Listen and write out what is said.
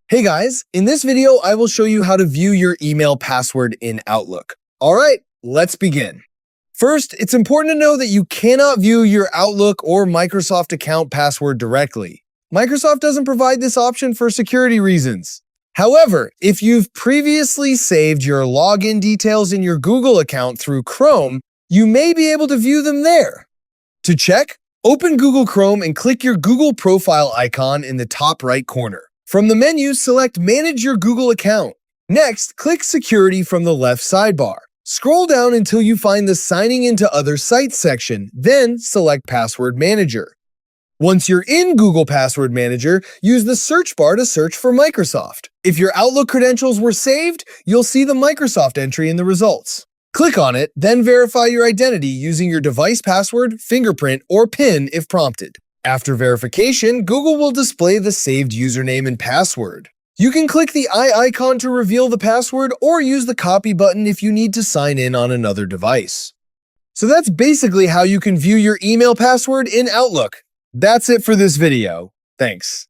Hey guys, in this video, I will show you how to view your email password in Outlook. All right, let's begin. First, it's important to know that you cannot view your Outlook or Microsoft account password directly. Microsoft doesn't provide this option for security reasons. However, if you've previously saved your login details in your Google account through Chrome, you may be able to view them there. To check, open Google Chrome and click your Google profile icon in the top right corner. From the menu, select Manage your Google account. Next, click Security from the left sidebar. Scroll down until you find the Signing into Other Sites section, then select Password Manager. Once you're in Google Password Manager, use the search bar to search for Microsoft. If your Outlook credentials were saved, you'll see the Microsoft entry in the results. Click on it, then verify your identity using your device password, fingerprint, or PIN if prompted. After verification, Google will display the saved username and password. You can click the eye icon to reveal the password or use the copy button if you need to sign in on another device. So that's basically how you can view your email password in Outlook. That's it for this video. Thanks.